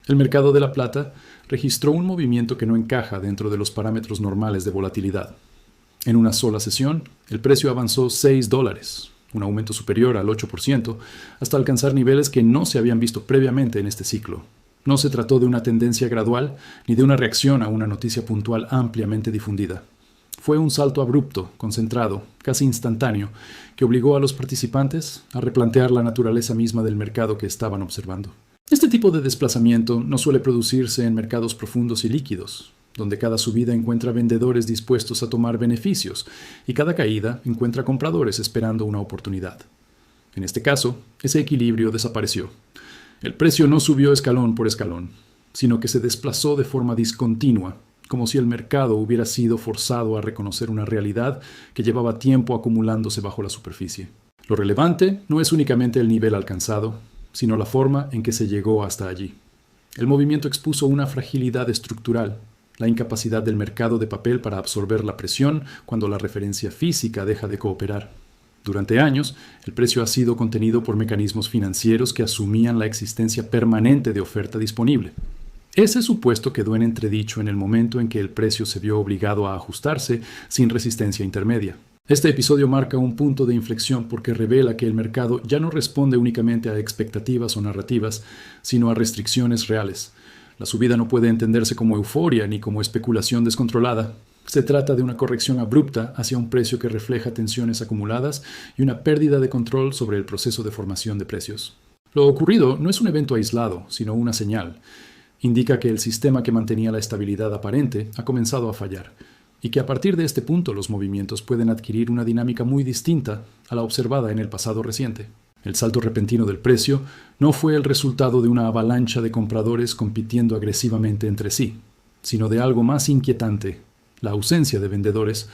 El mercado de la plata registró un movimiento que no encaja dentro de los parámetros normales de volatilidad. En una sola sesión, el precio avanzó $6, un aumento superior al 8%, hasta alcanzar niveles que no se habían visto previamente en este ciclo. No se trató de una tendencia gradual ni de una reacción a una noticia puntual ampliamente difundida. Fue un salto abrupto, concentrado, casi instantáneo, que obligó a los participantes a replantear la naturaleza misma del mercado que estaban observando. Este tipo de desplazamiento no suele producirse en mercados profundos y líquidos, donde cada subida encuentra vendedores dispuestos a tomar beneficios y cada caída encuentra compradores esperando una oportunidad. En este caso, ese equilibrio desapareció. El precio no subió escalón por escalón, sino que se desplazó de forma discontinua, como si el mercado hubiera sido forzado a reconocer una realidad que llevaba tiempo acumulándose bajo la superficie. Lo relevante no es únicamente el nivel alcanzado, sino la forma en que se llegó hasta allí. El movimiento expuso una fragilidad estructural, la incapacidad del mercado de papel para absorber la presión cuando la referencia física deja de cooperar. Durante años, el precio ha sido contenido por mecanismos financieros que asumían la existencia permanente de oferta disponible. Ese supuesto quedó en entredicho en el momento en que el precio se vio obligado a ajustarse sin resistencia intermedia. Este episodio marca un punto de inflexión porque revela que el mercado ya no responde únicamente a expectativas o narrativas, sino a restricciones reales. La subida no puede entenderse como euforia ni como especulación descontrolada. Se trata de una corrección abrupta hacia un precio que refleja tensiones acumuladas y una pérdida de control sobre el proceso de formación de precios. Lo ocurrido no es un evento aislado, sino una señal. Indica que el sistema que mantenía la estabilidad aparente ha comenzado a fallar, y que a partir de este punto los movimientos pueden adquirir una dinámica muy distinta a la observada en el pasado reciente. El salto repentino del precio no fue el resultado de una avalancha de compradores compitiendo agresivamente entre sí, sino de algo más inquietante, la ausencia de vendedores.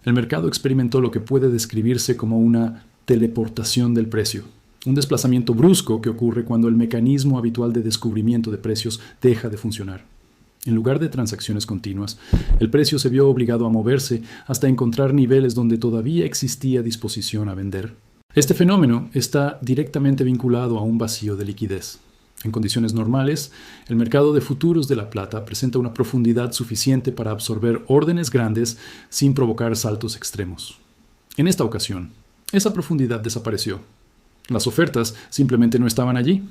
El mercado experimentó lo que puede describirse como una teleportación del precio. Un desplazamiento brusco que ocurre cuando el mecanismo habitual de descubrimiento de precios deja de funcionar. En lugar de transacciones continuas, el precio se vio obligado a moverse hasta encontrar niveles donde todavía existía disposición a vender. Este fenómeno está directamente vinculado a un vacío de liquidez. En condiciones normales, el mercado de futuros de la plata presenta una profundidad suficiente para absorber órdenes grandes sin provocar saltos extremos. En esta ocasión, esa profundidad desapareció. Las ofertas simplemente no estaban allí.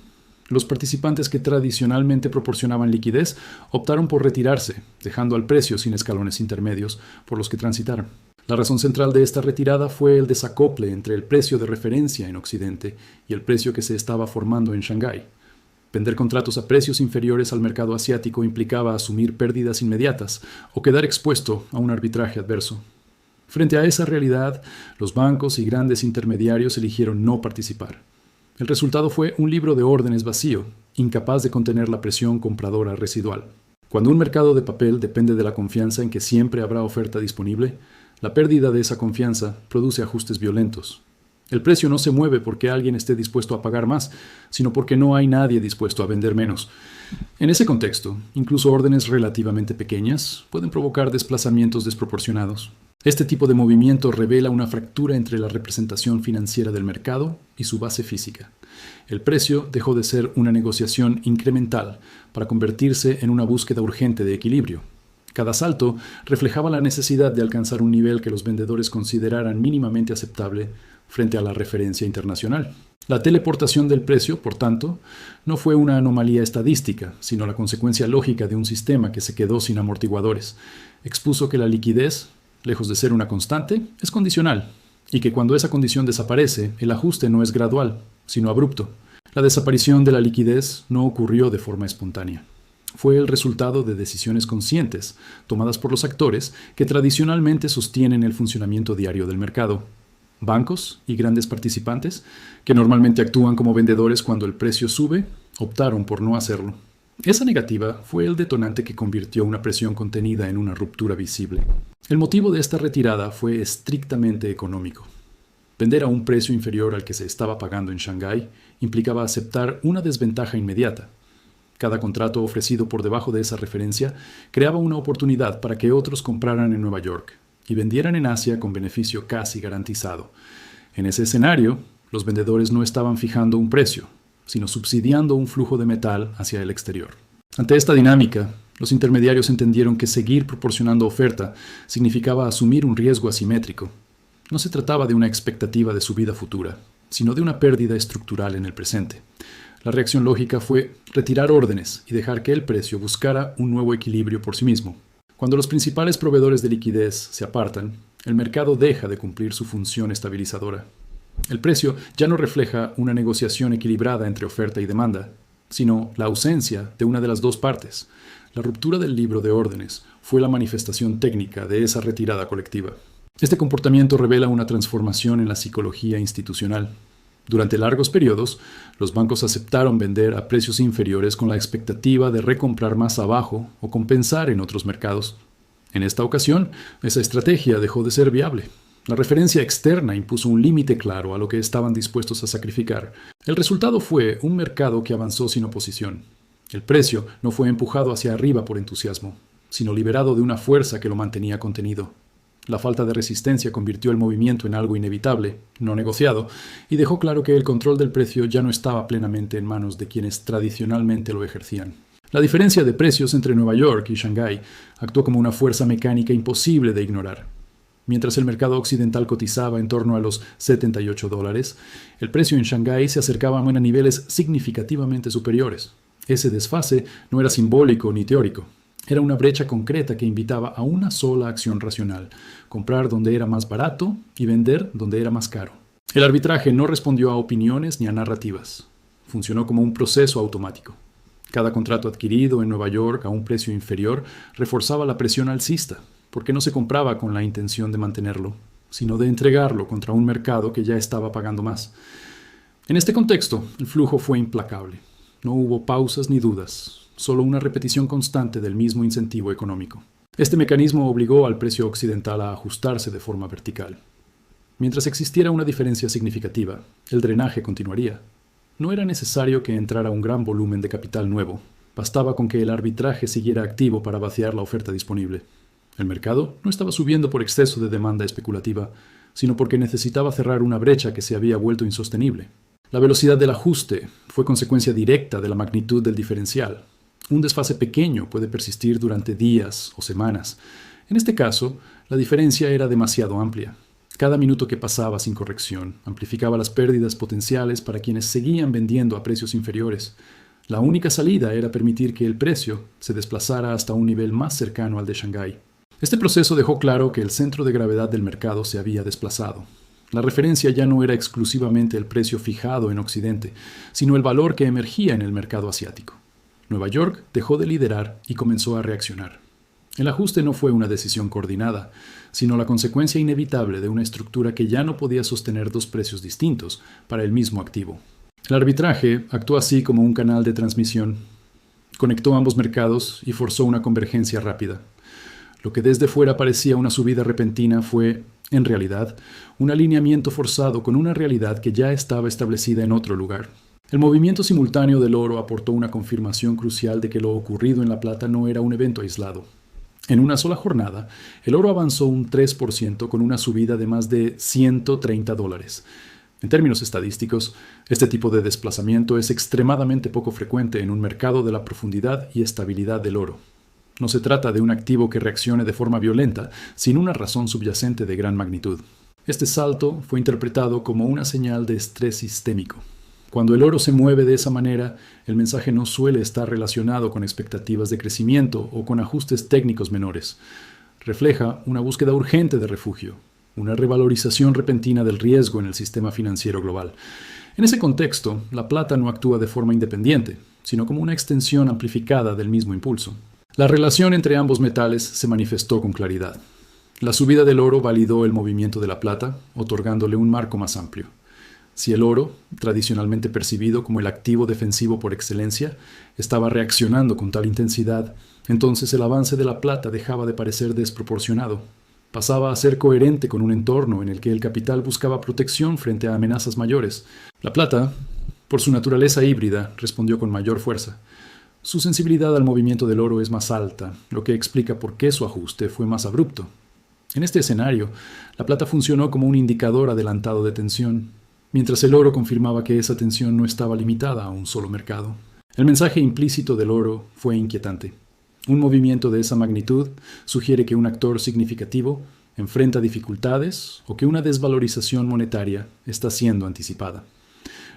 Los participantes que tradicionalmente proporcionaban liquidez optaron por retirarse, dejando al precio sin escalones intermedios por los que transitaron. La razón central de esta retirada fue el desacople entre el precio de referencia en Occidente y el precio que se estaba formando en Shanghái. Vender contratos a precios inferiores al mercado asiático implicaba asumir pérdidas inmediatas o quedar expuesto a un arbitraje adverso. Frente a esa realidad, los bancos y grandes intermediarios eligieron no participar. El resultado fue un libro de órdenes vacío, incapaz de contener la presión compradora residual. Cuando un mercado de papel depende de la confianza en que siempre habrá oferta disponible, la pérdida de esa confianza produce ajustes violentos. El precio no se mueve porque alguien esté dispuesto a pagar más, sino porque no hay nadie dispuesto a vender menos. En ese contexto, incluso órdenes relativamente pequeñas pueden provocar desplazamientos desproporcionados. Este tipo de movimiento revela una fractura entre la representación financiera del mercado y su base física. El precio dejó de ser una negociación incremental para convertirse en una búsqueda urgente de equilibrio. Cada salto reflejaba la necesidad de alcanzar un nivel que los vendedores consideraran mínimamente aceptable frente a la referencia internacional. La teleportación del precio, por tanto, no fue una anomalía estadística, sino la consecuencia lógica de un sistema que se quedó sin amortiguadores. Expuso que la liquidez, lejos de ser una constante, es condicional, y que cuando esa condición desaparece, el ajuste no es gradual, sino abrupto. La desaparición de la liquidez no ocurrió de forma espontánea. Fue el resultado de decisiones conscientes, tomadas por los actores que tradicionalmente sostienen el funcionamiento diario del mercado. Bancos y grandes participantes, que normalmente actúan como vendedores cuando el precio sube, optaron por no hacerlo. Esa negativa fue el detonante que convirtió una presión contenida en una ruptura visible. El motivo de esta retirada fue estrictamente económico. Vender a un precio inferior al que se estaba pagando en Shanghái implicaba aceptar una desventaja inmediata. Cada contrato ofrecido por debajo de esa referencia creaba una oportunidad para que otros compraran en Nueva York y vendieran en Asia con beneficio casi garantizado. En ese escenario, los vendedores no estaban fijando un precio, sino subsidiando un flujo de metal hacia el exterior. Ante esta dinámica, los intermediarios entendieron que seguir proporcionando oferta significaba asumir un riesgo asimétrico. No se trataba de una expectativa de subida futura, sino de una pérdida estructural en el presente. La reacción lógica fue retirar órdenes y dejar que el precio buscara un nuevo equilibrio por sí mismo. Cuando los principales proveedores de liquidez se apartan, el mercado deja de cumplir su función estabilizadora. El precio ya no refleja una negociación equilibrada entre oferta y demanda, sino la ausencia de una de las dos partes. La ruptura del libro de órdenes fue la manifestación técnica de esa retirada colectiva. Este comportamiento revela una transformación en la psicología institucional. Durante largos periodos, los bancos aceptaron vender a precios inferiores con la expectativa de recomprar más abajo o compensar en otros mercados. En esta ocasión, esa estrategia dejó de ser viable. La referencia externa impuso un límite claro a lo que estaban dispuestos a sacrificar. El resultado fue un mercado que avanzó sin oposición. El precio no fue empujado hacia arriba por entusiasmo, sino liberado de una fuerza que lo mantenía contenido. La falta de resistencia convirtió el movimiento en algo inevitable, no negociado, y dejó claro que el control del precio ya no estaba plenamente en manos de quienes tradicionalmente lo ejercían. La diferencia de precios entre Nueva York y Shanghái actuó como una fuerza mecánica imposible de ignorar. Mientras el mercado occidental cotizaba en torno a los $78, el precio en Shanghái se acercaba a niveles significativamente superiores. Ese desfase no era simbólico ni teórico. Era una brecha concreta que invitaba a una sola acción racional: comprar donde era más barato y vender donde era más caro. El arbitraje no respondió a opiniones ni a narrativas. Funcionó como un proceso automático. Cada contrato adquirido en Nueva York a un precio inferior reforzaba la presión alcista, porque no se compraba con la intención de mantenerlo, sino de entregarlo contra un mercado que ya estaba pagando más. En este contexto, el flujo fue implacable. No hubo pausas ni dudas, solo una repetición constante del mismo incentivo económico. Este mecanismo obligó al precio occidental a ajustarse de forma vertical. Mientras existiera una diferencia significativa, el drenaje continuaría. No era necesario que entrara un gran volumen de capital nuevo. Bastaba con que el arbitraje siguiera activo para vaciar la oferta disponible. El mercado no estaba subiendo por exceso de demanda especulativa, sino porque necesitaba cerrar una brecha que se había vuelto insostenible. La velocidad del ajuste fue consecuencia directa de la magnitud del diferencial. Un desfase pequeño puede persistir durante días o semanas. En este caso, la diferencia era demasiado amplia. Cada minuto que pasaba sin corrección amplificaba las pérdidas potenciales para quienes seguían vendiendo a precios inferiores. La única salida era permitir que el precio se desplazara hasta un nivel más cercano al de Shanghái. Este proceso dejó claro que el centro de gravedad del mercado se había desplazado. La referencia ya no era exclusivamente el precio fijado en Occidente, sino el valor que emergía en el mercado asiático. Nueva York dejó de liderar y comenzó a reaccionar. El ajuste no fue una decisión coordinada, sino la consecuencia inevitable de una estructura que ya no podía sostener dos precios distintos para el mismo activo. El arbitraje actuó así como un canal de transmisión. Conectó ambos mercados y forzó una convergencia rápida. Lo que desde fuera parecía una subida repentina fue, en realidad, un alineamiento forzado con una realidad que ya estaba establecida en otro lugar. El movimiento simultáneo del oro aportó una confirmación crucial de que lo ocurrido en la plata no era un evento aislado. En una sola jornada, el oro avanzó un 3% con una subida de más de $130. En términos estadísticos, este tipo de desplazamiento es extremadamente poco frecuente en un mercado de la profundidad y estabilidad del oro. No se trata de un activo que reaccione de forma violenta, sin una razón subyacente de gran magnitud. Este salto fue interpretado como una señal de estrés sistémico. Cuando el oro se mueve de esa manera, el mensaje no suele estar relacionado con expectativas de crecimiento o con ajustes técnicos menores. Refleja una búsqueda urgente de refugio, una revalorización repentina del riesgo en el sistema financiero global. En ese contexto, la plata no actúa de forma independiente, sino como una extensión amplificada del mismo impulso. La relación entre ambos metales se manifestó con claridad. La subida del oro validó el movimiento de la plata, otorgándole un marco más amplio. Si el oro, tradicionalmente percibido como el activo defensivo por excelencia, estaba reaccionando con tal intensidad, entonces el avance de la plata dejaba de parecer desproporcionado. Pasaba a ser coherente con un entorno en el que el capital buscaba protección frente a amenazas mayores. La plata, por su naturaleza híbrida, respondió con mayor fuerza. Su sensibilidad al movimiento del oro es más alta, lo que explica por qué su ajuste fue más abrupto. En este escenario, la plata funcionó como un indicador adelantado de tensión, mientras el oro confirmaba que esa tensión no estaba limitada a un solo mercado. El mensaje implícito del oro fue inquietante. Un movimiento de esa magnitud sugiere que un actor significativo enfrenta dificultades o que una desvalorización monetaria está siendo anticipada.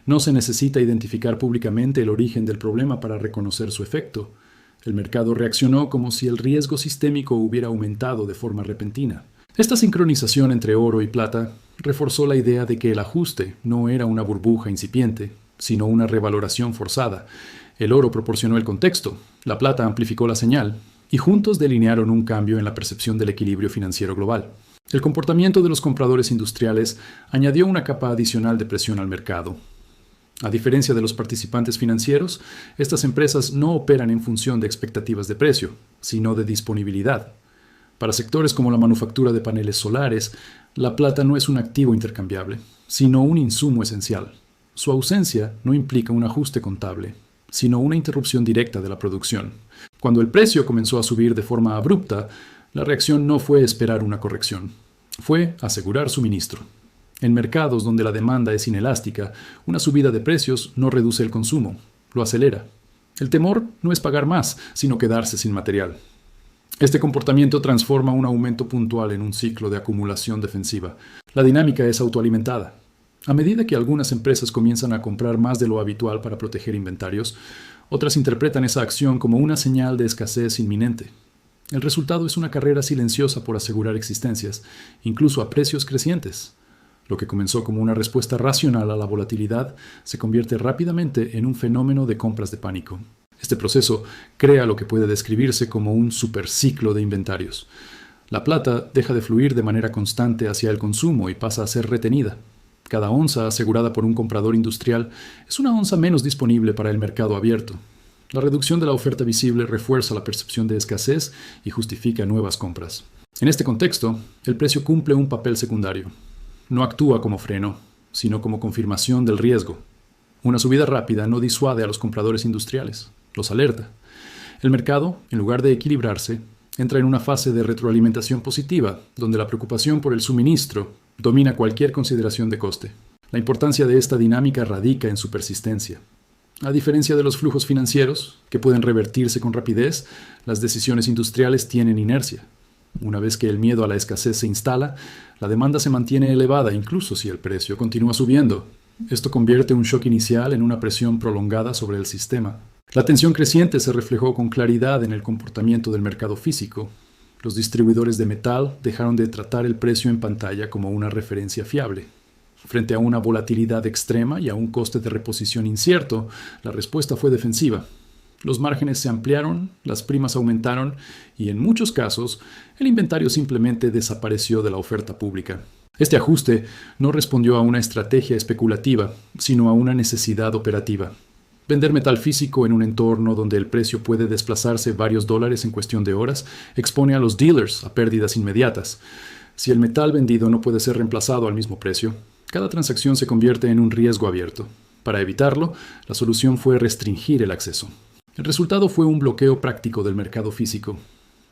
No se necesita identificar públicamente el origen del problema para reconocer su efecto. El mercado reaccionó como si el riesgo sistémico hubiera aumentado de forma repentina. Esta sincronización entre oro y plata reforzó la idea de que el ajuste no era una burbuja incipiente, sino una revaloración forzada. El oro proporcionó el contexto, la plata amplificó la señal, y juntos delinearon un cambio en la percepción del equilibrio financiero global. El comportamiento de los compradores industriales añadió una capa adicional de presión al mercado. A diferencia de los participantes financieros, estas empresas no operan en función de expectativas de precio, sino de disponibilidad. Para sectores como la manufactura de paneles solares, la plata no es un activo intercambiable, sino un insumo esencial. Su ausencia no implica un ajuste contable, sino una interrupción directa de la producción. Cuando el precio comenzó a subir de forma abrupta, la reacción no fue esperar una corrección, fue asegurar suministro. En mercados donde la demanda es inelástica, una subida de precios no reduce el consumo, lo acelera. El temor no es pagar más, sino quedarse sin material. Este comportamiento transforma un aumento puntual en un ciclo de acumulación defensiva. La dinámica es autoalimentada. A medida que algunas empresas comienzan a comprar más de lo habitual para proteger inventarios, otras interpretan esa acción como una señal de escasez inminente. El resultado es una carrera silenciosa por asegurar existencias, incluso a precios crecientes. Lo que comenzó como una respuesta racional a la volatilidad se convierte rápidamente en un fenómeno de compras de pánico. Este proceso crea lo que puede describirse como un superciclo de inventarios. La plata deja de fluir de manera constante hacia el consumo y pasa a ser retenida. Cada onza asegurada por un comprador industrial es una onza menos disponible para el mercado abierto. La reducción de la oferta visible refuerza la percepción de escasez y justifica nuevas compras. En este contexto, el precio cumple un papel secundario. No actúa como freno, sino como confirmación del riesgo. Una subida rápida no disuade a los compradores industriales, los alerta. El mercado, en lugar de equilibrarse, entra en una fase de retroalimentación positiva, donde la preocupación por el suministro domina cualquier consideración de coste. La importancia de esta dinámica radica en su persistencia. A diferencia de los flujos financieros, que pueden revertirse con rapidez, las decisiones industriales tienen inercia. Una vez que el miedo a la escasez se instala, la demanda se mantiene elevada incluso si el precio continúa subiendo. Esto convierte un shock inicial en una presión prolongada sobre el sistema. La tensión creciente se reflejó con claridad en el comportamiento del mercado físico. Los distribuidores de metal dejaron de tratar el precio en pantalla como una referencia fiable. Frente a una volatilidad extrema y a un coste de reposición incierto, la respuesta fue defensiva. Los márgenes se ampliaron, las primas aumentaron y, en muchos casos, el inventario simplemente desapareció de la oferta pública. Este ajuste no respondió a una estrategia especulativa, sino a una necesidad operativa. Vender metal físico en un entorno donde el precio puede desplazarse varios dólares en cuestión de horas expone a los dealers a pérdidas inmediatas. Si el metal vendido no puede ser reemplazado al mismo precio, cada transacción se convierte en un riesgo abierto. Para evitarlo, la solución fue restringir el acceso. El resultado fue un bloqueo práctico del mercado físico.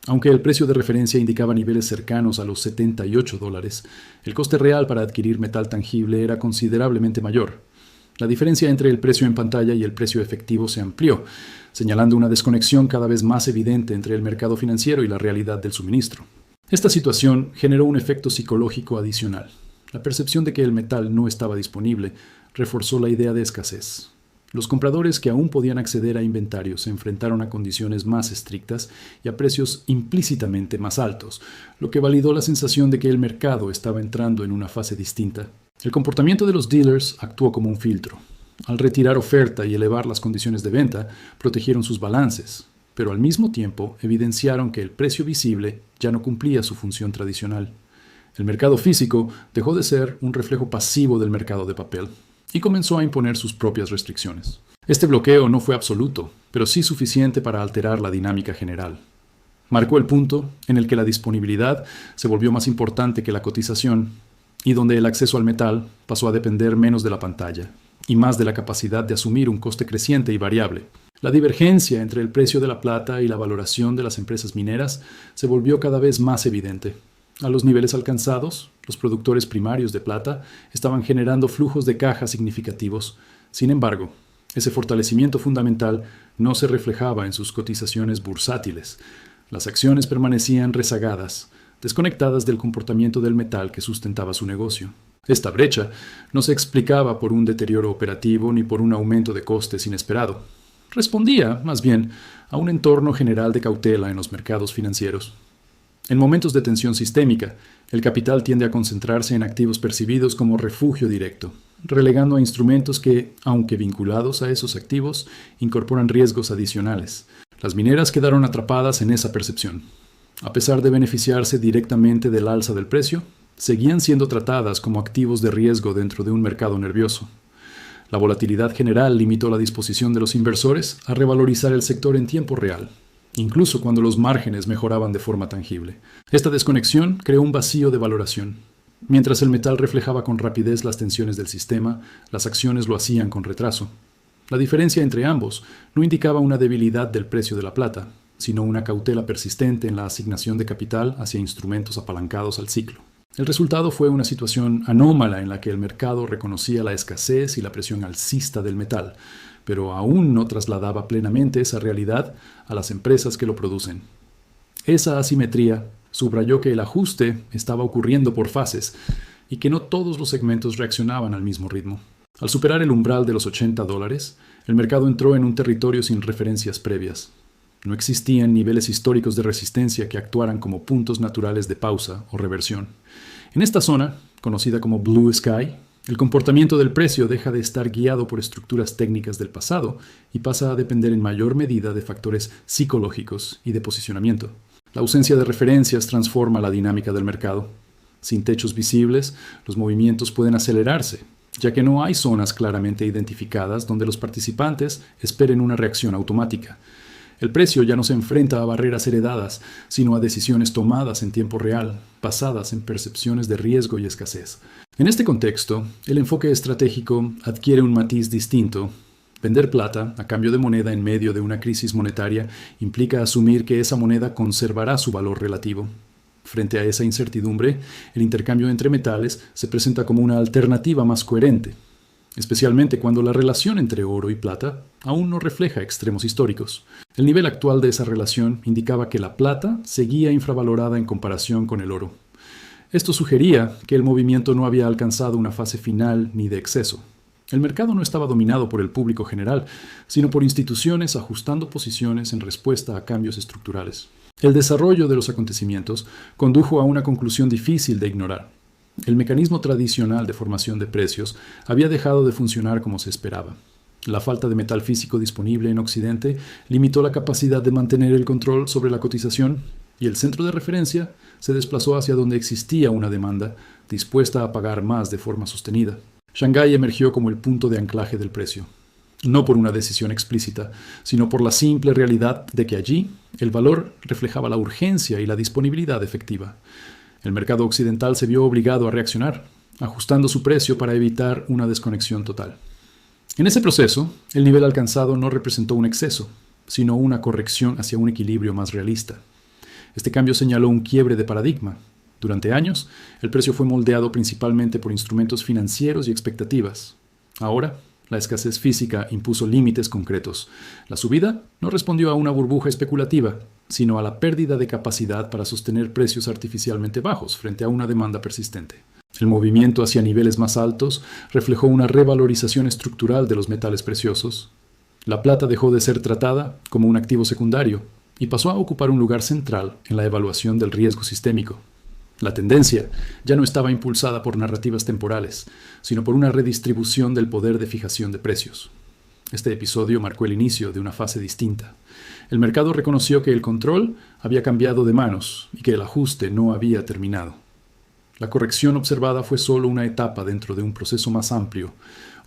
Aunque el precio de referencia indicaba niveles cercanos a los 78 dólares, el coste real para adquirir metal tangible era considerablemente mayor. La diferencia entre el precio en pantalla y el precio efectivo se amplió, señalando una desconexión cada vez más evidente entre el mercado financiero y la realidad del suministro. Esta situación generó un efecto psicológico adicional. La percepción de que el metal no estaba disponible reforzó la idea de escasez. Los compradores que aún podían acceder a inventarios se enfrentaron a condiciones más estrictas y a precios implícitamente más altos, lo que validó la sensación de que el mercado estaba entrando en una fase distinta. El comportamiento de los dealers actuó como un filtro. Al retirar oferta y elevar las condiciones de venta, protegieron sus balances, pero al mismo tiempo evidenciaron que el precio visible ya no cumplía su función tradicional. El mercado físico dejó de ser un reflejo pasivo del mercado de papel y comenzó a imponer sus propias restricciones. Este bloqueo no fue absoluto, pero sí suficiente para alterar la dinámica general. Marcó el punto en el que la disponibilidad se volvió más importante que la cotización y donde el acceso al metal pasó a depender menos de la pantalla y más de la capacidad de asumir un coste creciente y variable. La divergencia entre el precio de la plata y la valoración de las empresas mineras se volvió cada vez más evidente. A los niveles alcanzados, los productores primarios de plata estaban generando flujos de caja significativos. Sin embargo, Ese fortalecimiento fundamental no se reflejaba en sus cotizaciones bursátiles. Las acciones permanecían rezagadas, desconectadas del comportamiento del metal que sustentaba su negocio. Esta brecha no se explicaba por un deterioro operativo ni por un aumento de costes inesperado. Respondía, más bien, a un entorno general de cautela en los mercados financieros. En momentos de tensión sistémica, el capital tiende a concentrarse en activos percibidos como refugio directo, relegando a instrumentos que, aunque vinculados a esos activos, incorporan riesgos adicionales. Las mineras quedaron atrapadas en esa percepción. A pesar de beneficiarse directamente del alza del precio, seguían siendo tratadas como activos de riesgo dentro de un mercado nervioso. La volatilidad general limitó la disposición de los inversores a revalorizar el sector en tiempo real, incluso cuando los márgenes mejoraban de forma tangible. Esta desconexión creó un vacío de valoración. Mientras el metal reflejaba con rapidez las tensiones del sistema, las acciones lo hacían con retraso. La diferencia entre ambos no indicaba una debilidad del precio de la plata, sino una cautela persistente en la asignación de capital hacia instrumentos apalancados al ciclo. El resultado fue una situación anómala en la que el mercado reconocía la escasez y la presión alcista del metal, pero aún no trasladaba plenamente esa realidad a las empresas que lo producen. Esa asimetría subrayó que el ajuste estaba ocurriendo por fases y que no todos los segmentos reaccionaban al mismo ritmo. Al superar el umbral de los $80, el mercado entró en un territorio sin referencias previas. No existían niveles históricos de resistencia que actuaran como puntos naturales de pausa o reversión. En esta zona, conocida como Blue Sky, el comportamiento del precio deja de estar guiado por estructuras técnicas del pasado y pasa a depender en mayor medida de factores psicológicos y de posicionamiento. La ausencia de referencias transforma la dinámica del mercado. Sin techos visibles, los movimientos pueden acelerarse, ya que no hay zonas claramente identificadas donde los participantes esperen una reacción automática. El precio ya no se enfrenta a barreras heredadas, sino a decisiones tomadas en tiempo real, basadas en percepciones de riesgo y escasez. En este contexto, el enfoque estratégico adquiere un matiz distinto. Vender plata a cambio de moneda en medio de una crisis monetaria implica asumir que esa moneda conservará su valor relativo. Frente a esa incertidumbre, el intercambio entre metales se presenta como una alternativa más coherente, especialmente cuando la relación entre oro y plata aún no refleja extremos históricos. El nivel actual de esa relación indicaba que la plata seguía infravalorada en comparación con el oro. Esto sugería que el movimiento no había alcanzado una fase final ni de exceso. El mercado no estaba dominado por el público general, sino por instituciones ajustando posiciones en respuesta a cambios estructurales. El desarrollo de los acontecimientos condujo a una conclusión difícil de ignorar. El mecanismo tradicional de formación de precios había dejado de funcionar como se esperaba. La falta de metal físico disponible en Occidente limitó la capacidad de mantener el control sobre la cotización y el centro de referencia se desplazó hacia donde existía una demanda dispuesta a pagar más de forma sostenida. Shanghái emergió como el punto de anclaje del precio, no por una decisión explícita, sino por la simple realidad de que allí el valor reflejaba la urgencia y la disponibilidad efectiva. El mercado occidental se vio obligado a reaccionar, ajustando su precio para evitar una desconexión total. En ese proceso, el nivel alcanzado no representó un exceso, sino una corrección hacia un equilibrio más realista. Este cambio señaló un quiebre de paradigma. Durante años, el precio fue moldeado principalmente por instrumentos financieros y expectativas. Ahora, la escasez física impuso límites concretos. La subida no respondió a una burbuja especulativa, sino a la pérdida de capacidad para sostener precios artificialmente bajos frente a una demanda persistente. El movimiento hacia niveles más altos reflejó una revalorización estructural de los metales preciosos. La plata dejó de ser tratada como un activo secundario y pasó a ocupar un lugar central en la evaluación del riesgo sistémico. La tendencia ya no estaba impulsada por narrativas temporales, sino por una redistribución del poder de fijación de precios. Este episodio marcó el inicio de una fase distinta. El mercado reconoció que el control había cambiado de manos y que el ajuste no había terminado. La corrección observada fue solo una etapa dentro de un proceso más amplio,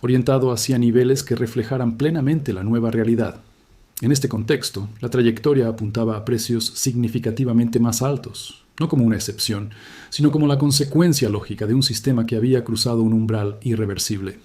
orientado hacia niveles que reflejaran plenamente la nueva realidad. En este contexto, la trayectoria apuntaba a precios significativamente más altos, no como una excepción, sino como la consecuencia lógica de un sistema que había cruzado un umbral irreversible.